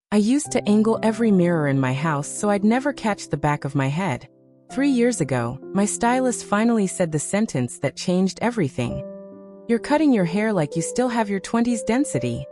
I used to angle every mirror in my house so I'd never catch the back of my head. 3 years ago, my stylist finally said the sentence that changed everything. You're cutting your hair like you still have your 20s density.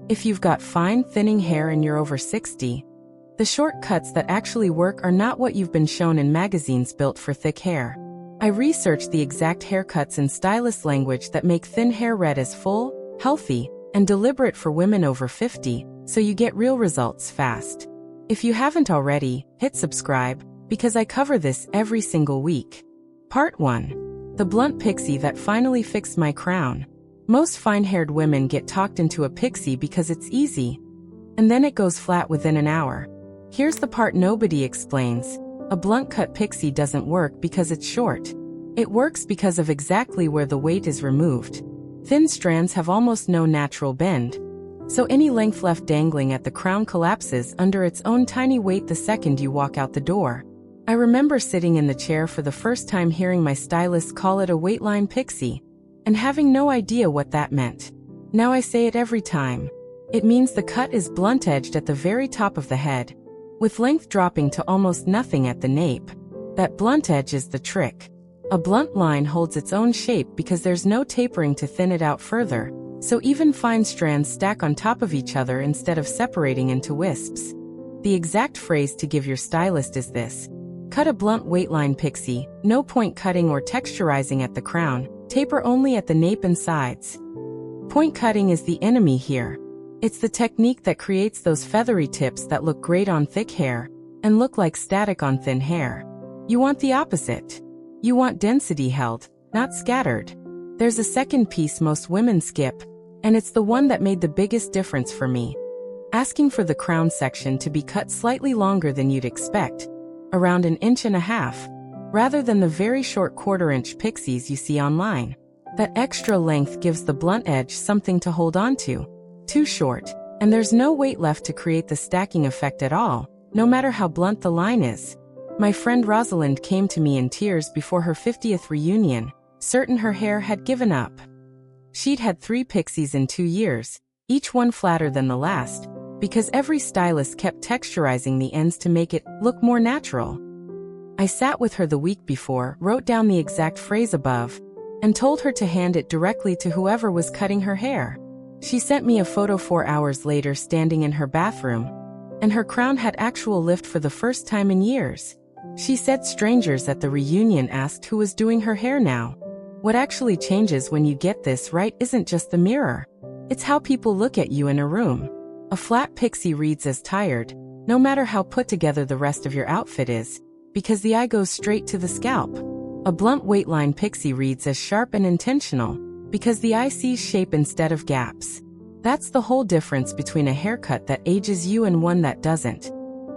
If you've got fine, thinning hair and you're over 60, the shortcuts that actually work are not what you've been shown in magazines built for thick hair. I researched the exact haircuts in stylist language that make thin hair read as full, healthy, and deliberate for women over 50, so you get real results fast. If you haven't already, hit subscribe, because I cover this every single week. Part 1. The blunt pixie that finally fixed my crown. Most fine-haired women get talked into a pixie because it's easy, and then it goes flat within an hour. Here's the part nobody explains. A blunt cut pixie doesn't work because it's short. It works because of exactly where the weight is removed. Thin strands have almost no natural bend, so any length left dangling at the crown collapses under its own tiny weight the second you walk out the door. I remember sitting in the chair for the first time hearing my stylist call it a waistline pixie, and having no idea what that meant. Now I say it every time. It means the cut is blunt-edged at the very top of the head, with length dropping to almost nothing at the nape. That blunt edge is the trick. A blunt line holds its own shape because there's no tapering to thin it out further, so even fine strands stack on top of each other instead of separating into wisps. The exact phrase to give your stylist is this: cut a blunt waistline pixie, no point cutting or texturizing at the crown, taper only at the nape and sides. Point cutting is the enemy here. It's the technique that creates those feathery tips that look great on thick hair and look like static on thin hair. You want the opposite. You want density held, not scattered. There's a second piece most women skip, and it's the one that made the biggest difference for me. Asking for the crown section to be cut slightly longer than you'd expect, around 1.5 inches, rather than the very short 1/4 inch pixies you see online. That extra length gives the blunt edge something to hold on to. Too short, and there's no weight left to create the stacking effect at all, no matter how blunt the line is. My friend Rosalind came to me in tears before her 50th reunion, certain her hair had given up. She'd had 3 pixies in 2 years, each one flatter than the last, because every stylist kept texturizing the ends to make it look more natural. I sat with her the week before, wrote down the exact phrase above, and told her to hand it directly to whoever was cutting her hair. She sent me a photo 4 hours later standing in her bathroom, and her crown had actual lift for the first time in years. She said strangers at the reunion asked who was doing her hair now. What actually changes when you get this right isn't just the mirror. It's how people look at you in a room. A flat pixie reads as tired, no matter how put together the rest of your outfit is, because the eye goes straight to the scalp. A blunt waistline pixie reads as sharp and intentional, because the eye sees shape instead of gaps. That's the whole difference between a haircut that ages you and one that doesn't.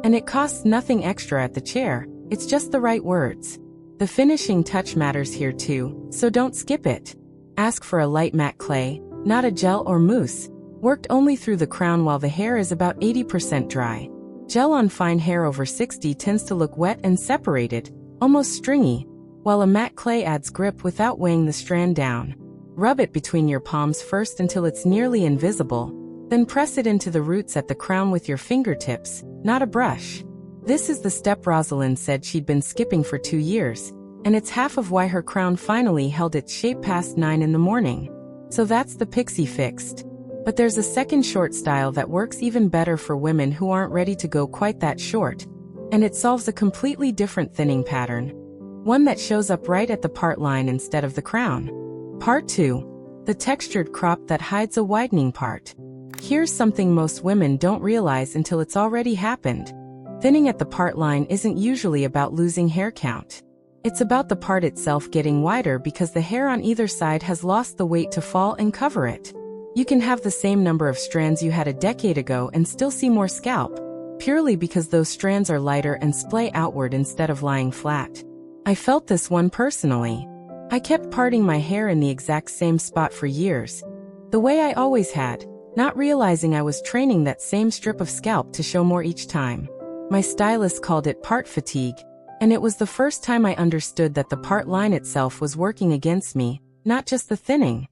And it costs nothing extra at the chair, it's just the right words. The finishing touch matters here too, so don't skip it. Ask for a light matte clay, not a gel or mousse, worked only through the crown while the hair is about 80% dry. Gel on fine hair over 60 tends to look wet and separated, almost stringy, while a matte clay adds grip without weighing the strand down. Rub it between your palms first until it's nearly invisible, then press it into the roots at the crown with your fingertips, not a brush. This is the step Rosalind said she'd been skipping for 2 years, and it's half of why her crown finally held its shape past 9 in the morning. So that's the pixie fixed. But there's a second short style that works even better for women who aren't ready to go quite that short, and it solves a completely different thinning pattern. One that shows up right at the part line instead of the crown. Part 2. The textured crop that hides a widening part. Here's something most women don't realize until it's already happened. Thinning at the part line isn't usually about losing hair count. It's about the part itself getting wider because the hair on either side has lost the weight to fall and cover it. You can have the same number of strands you had a decade ago and still see more scalp, purely because those strands are lighter and splay outward instead of lying flat. I felt this one personally. I kept parting my hair in the exact same spot for years, the way I always had, not realizing I was training that same strip of scalp to show more each time. My stylist called it part fatigue, and it was the first time I understood that the part line itself was working against me, not just the thinning.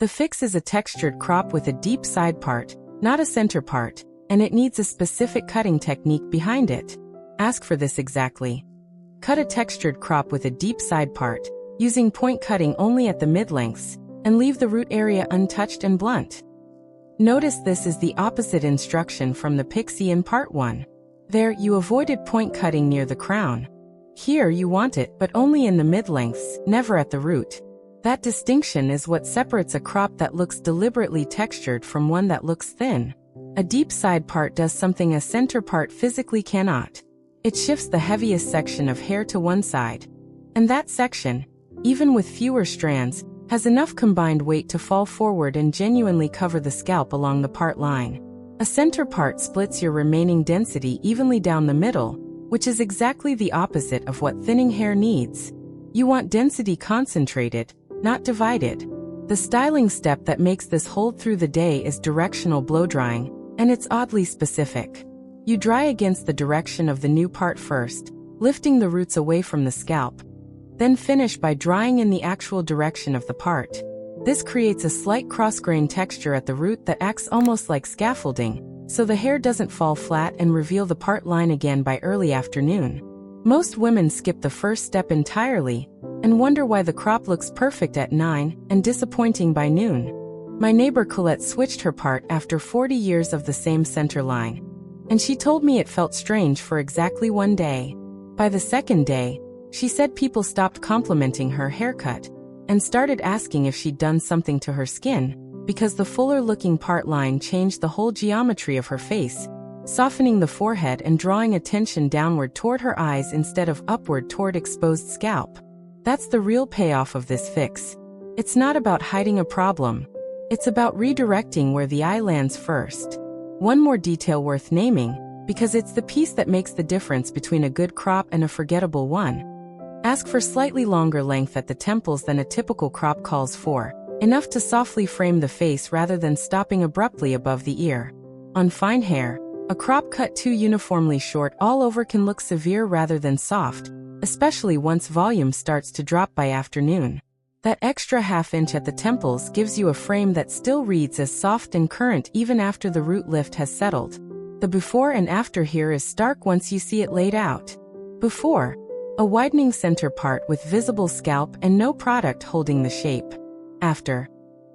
The fix is a textured crop with a deep side part, not a center part, and it needs a specific cutting technique behind it. Ask for this exactly. Cut a textured crop with a deep side part, using point cutting only at the mid-lengths, and leave the root area untouched and blunt. Notice this is the opposite instruction from the Pixie in part 1. There, you avoided point cutting near the crown. Here you want it, but only in the mid-lengths, never at the root. That distinction is what separates a crop that looks deliberately textured from one that looks thin. A deep side part does something a center part physically cannot. It shifts the heaviest section of hair to one side. And that section, even with fewer strands, has enough combined weight to fall forward and genuinely cover the scalp along the part line. A center part splits your remaining density evenly down the middle, which is exactly the opposite of what thinning hair needs. You want density concentrated, not divided. The styling step that makes this hold through the day is directional blow drying, and it's oddly specific. You dry against the direction of the new part first, lifting the roots away from the scalp. Then finish by drying in the actual direction of the part. This creates a slight cross-grain texture at the root that acts almost like scaffolding, so the hair doesn't fall flat and reveal the part line again by early afternoon. Most women skip the first step entirely, and wonder why the crop looks perfect at 9 and disappointing by noon. My neighbor Colette switched her part after 40 years of the same center line, and she told me it felt strange for exactly one day. By the second day, she said people stopped complimenting her haircut and started asking if she'd done something to her skin, because the fuller-looking part line changed the whole geometry of her face, softening the forehead and drawing attention downward toward her eyes instead of upward toward exposed scalp. That's the real payoff of this fix. It's not about hiding a problem. It's about redirecting where the eye lands first. One more detail worth naming, because it's the piece that makes the difference between a good crop and a forgettable one. Ask for slightly longer length at the temples than a typical crop calls for, enough to softly frame the face rather than stopping abruptly above the ear. On fine hair, a crop cut too uniformly short all over can look severe rather than soft, especially once volume starts to drop by afternoon. That extra half-inch at the temples gives you a frame that still reads as soft and current even after the root lift has settled. The before and after here is stark once you see it laid out. Before, a widening center part with visible scalp and no product holding the shape. After,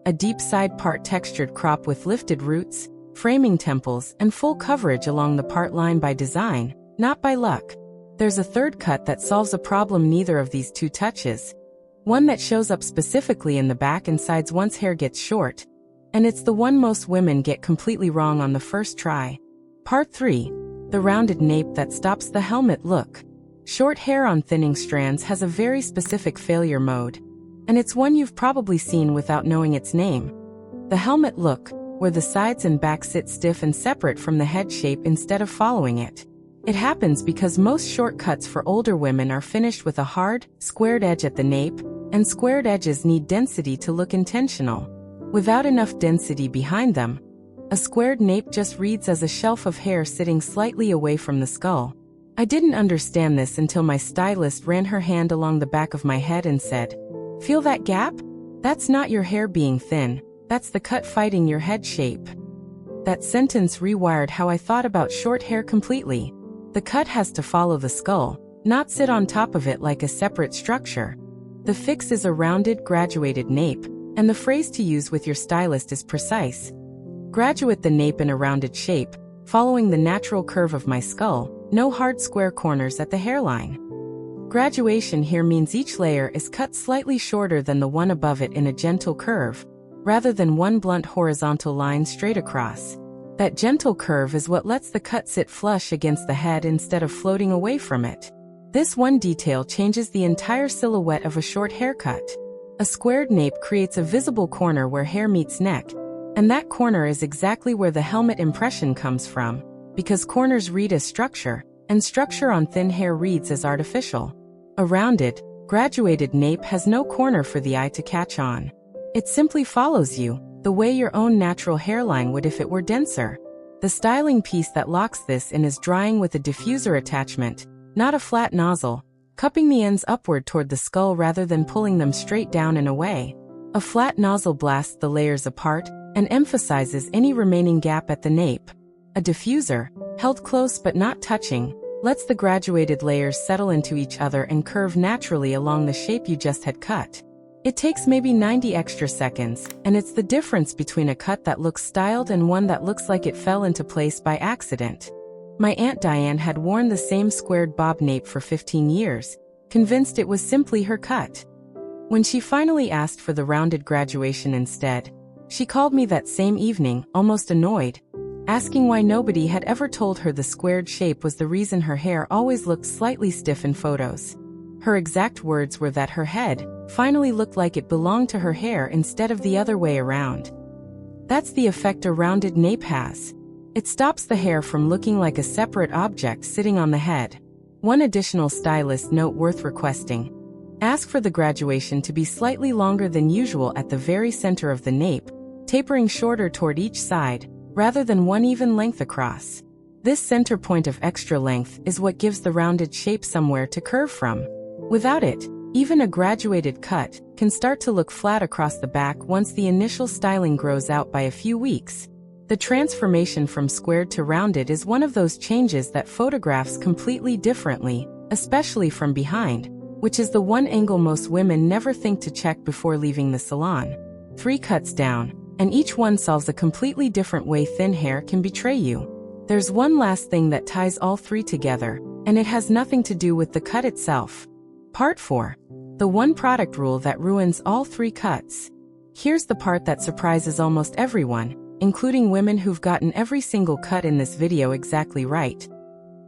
a deep side part textured crop with lifted roots, framing temples, and full coverage along the part line by design, not by luck. There's a third cut that solves a problem neither of these two touches. One that shows up specifically in the back and sides once hair gets short. And it's the one most women get completely wrong on the first try. Part 3. The rounded nape that stops the helmet look. Short hair on thinning strands has a very specific failure mode. And it's one you've probably seen without knowing its name. The helmet look, where the sides and back sit stiff and separate from the head shape instead of following it. It happens because most shortcuts for older women are finished with a hard, squared edge at the nape, and squared edges need density to look intentional. Without enough density behind them, a squared nape just reads as a shelf of hair sitting slightly away from the skull. I didn't understand this until my stylist ran her hand along the back of my head and said, "Feel that gap? That's not your hair being thin, that's the cut fighting your head shape." That sentence rewired how I thought about short hair completely. The cut has to follow the skull, not sit on top of it like a separate structure. The fix is a rounded, graduated nape, and the phrase to use with your stylist is precise. Graduate the nape in a rounded shape, following the natural curve of my skull, no hard square corners at the hairline. Graduation here means each layer is cut slightly shorter than the one above it in a gentle curve, rather than one blunt horizontal line straight across. That gentle curve is what lets the cut sit flush against the head instead of floating away from it. This one detail changes the entire silhouette of a short haircut. A squared nape creates a visible corner where hair meets neck, and that corner is exactly where the helmet impression comes from, because corners read as structure, and structure on thin hair reads as artificial. A rounded, graduated nape has no corner for the eye to catch on. It simply follows you, the way your own natural hairline would if it were denser. The styling piece that locks this in is drying with a diffuser attachment, not a flat nozzle, cupping the ends upward toward the skull rather than pulling them straight down and away. A flat nozzle blasts the layers apart and emphasizes any remaining gap at the nape. A diffuser, held close but not touching, lets the graduated layers settle into each other and curve naturally along the shape you just had cut. It takes maybe 90 extra seconds, and it's the difference between a cut that looks styled and one that looks like it fell into place by accident. My Aunt Diane had worn the same squared bob nape for 15 years, convinced it was simply her cut. When she finally asked for the rounded graduation instead, she called me that same evening, almost annoyed, asking why nobody had ever told her the squared shape was the reason her hair always looked slightly stiff in photos. Her exact words were that her head finally looked like it belonged to her hair instead of the other way around. That's the effect a rounded nape has. It stops the hair from looking like a separate object sitting on the head. One additional stylist note worth requesting: ask for the graduation to be slightly longer than usual at the very center of the nape, tapering shorter toward each side, rather than one even length across. This center point of extra length is what gives the rounded shape somewhere to curve from. Without it, even a graduated cut can start to look flat across the back once the initial styling grows out by a few weeks. The transformation from squared to rounded is one of those changes that photographs completely differently, especially from behind, which is the one angle most women never think to check before leaving the salon. 3 cuts down, and each one solves a completely different way thin hair can betray you. There's one last thing that ties all 3 together, and it has nothing to do with the cut itself. Part 4. The one product rule that ruins all 3 cuts. Here's the part that surprises almost everyone, including women who've gotten every single cut in this video exactly right.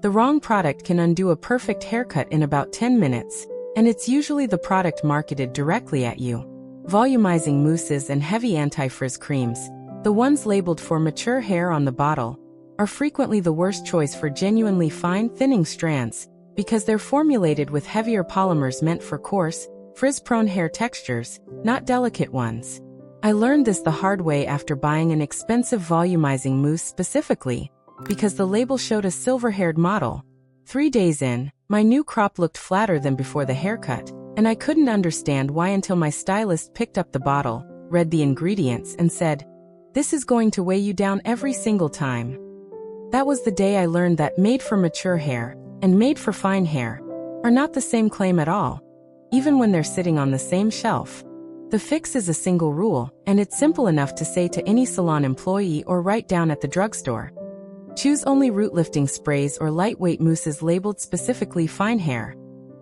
The wrong product can undo a perfect haircut in about 10 minutes, and it's usually the product marketed directly at you. Volumizing mousses and heavy anti-frizz creams, the ones labeled for mature hair on the bottle, are frequently the worst choice for genuinely fine, thinning strands, because they're formulated with heavier polymers meant for coarse, frizz-prone hair textures, not delicate ones. I learned this the hard way after buying an expensive volumizing mousse specifically, because the label showed a silver-haired model. 3 days in, my new crop looked flatter than before the haircut, and I couldn't understand why until my stylist picked up the bottle, read the ingredients, and said, "This is going to weigh you down every single time." That was the day I learned that made for mature hair and made for fine hair are not the same claim at all, even when they're sitting on the same shelf. The fix is a single rule, and it's simple enough to say to any salon employee or write down at the drugstore. Choose only root-lifting sprays or lightweight mousses labeled specifically fine hair.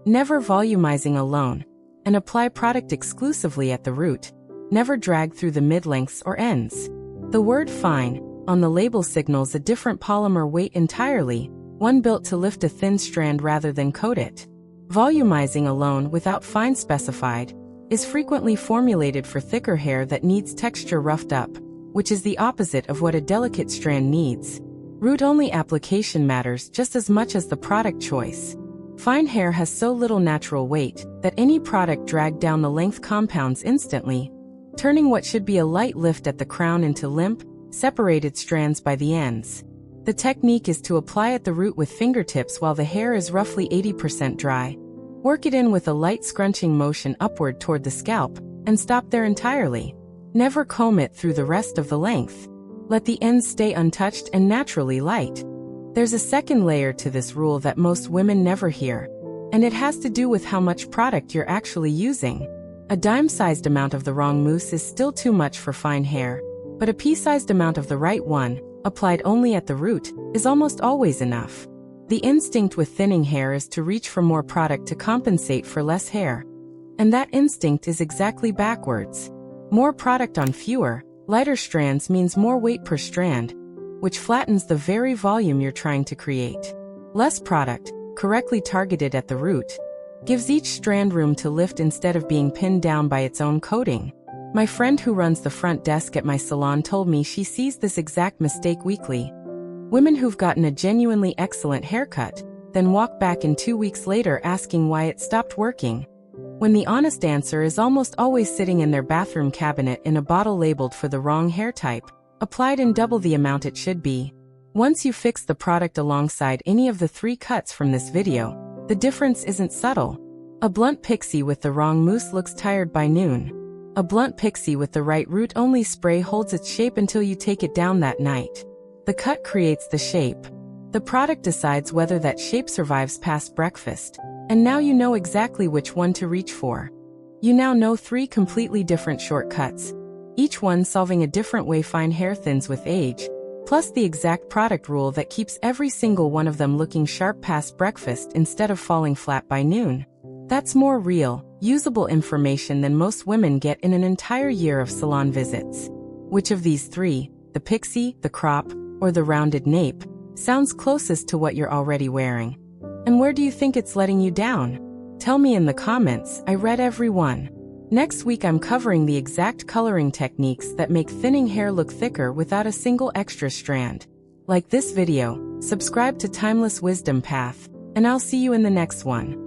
Never volumizing alone, and apply product exclusively at the root. Never drag through the mid-lengths or ends. The word fine on the label signals a different polymer weight entirely, one built to lift a thin strand rather than coat it. Volumizing alone without fine specified is frequently formulated for thicker hair that needs texture roughed up, which is the opposite of what a delicate strand needs. Root-only application matters just as much as the product choice. Fine hair has so little natural weight that any product dragged down the length compounds instantly, turning what should be a light lift at the crown into limp, separated strands by the ends. The technique is to apply at the root with fingertips while the hair is roughly 80% dry. Work it in with a light scrunching motion upward toward the scalp, and stop there entirely. Never comb it through the rest of the length. Let the ends stay untouched and naturally light. There's a second layer to this rule that most women never hear, and it has to do with how much product you're actually using. A dime-sized amount of the wrong mousse is still too much for fine hair, but a pea-sized amount of the right one, applied only at the root, is almost always enough. The instinct with thinning hair is to reach for more product to compensate for less hair. And that instinct is exactly backwards. More product on fewer, lighter strands means more weight per strand, which flattens the very volume you're trying to create. Less product, correctly targeted at the root, gives each strand room to lift instead of being pinned down by its own coating. My friend who runs the front desk at my salon told me she sees this exact mistake weekly. Women who've gotten a genuinely excellent haircut, then walk back in 2 weeks later asking why it stopped working, when the honest answer is almost always sitting in their bathroom cabinet in a bottle labeled for the wrong hair type, applied in double the amount it should be. Once you fix the product alongside any of the 3 cuts from this video, the difference isn't subtle. A blunt pixie with the wrong mousse looks tired by noon. A blunt pixie with the right root-only spray holds its shape until you take it down that night. The cut creates the shape. The product decides whether that shape survives past breakfast. And now you know exactly which one to reach for. You now know 3 completely different shortcuts, each one solving a different way fine hair thins with age, plus the exact product rule that keeps every single one of them looking sharp past breakfast instead of falling flat by noon. That's more real, usable information than most women get in an entire year of salon visits. Which of these 3, the pixie, the crop, or the rounded nape, sounds closest to what you're already wearing? And where do you think it's letting you down? Tell me in the comments. I read every one. Next week I'm covering the exact coloring techniques that make thinning hair look thicker without a single extra strand. Like this video, subscribe to Timeless Wisdom Path, and I'll see you in the next one.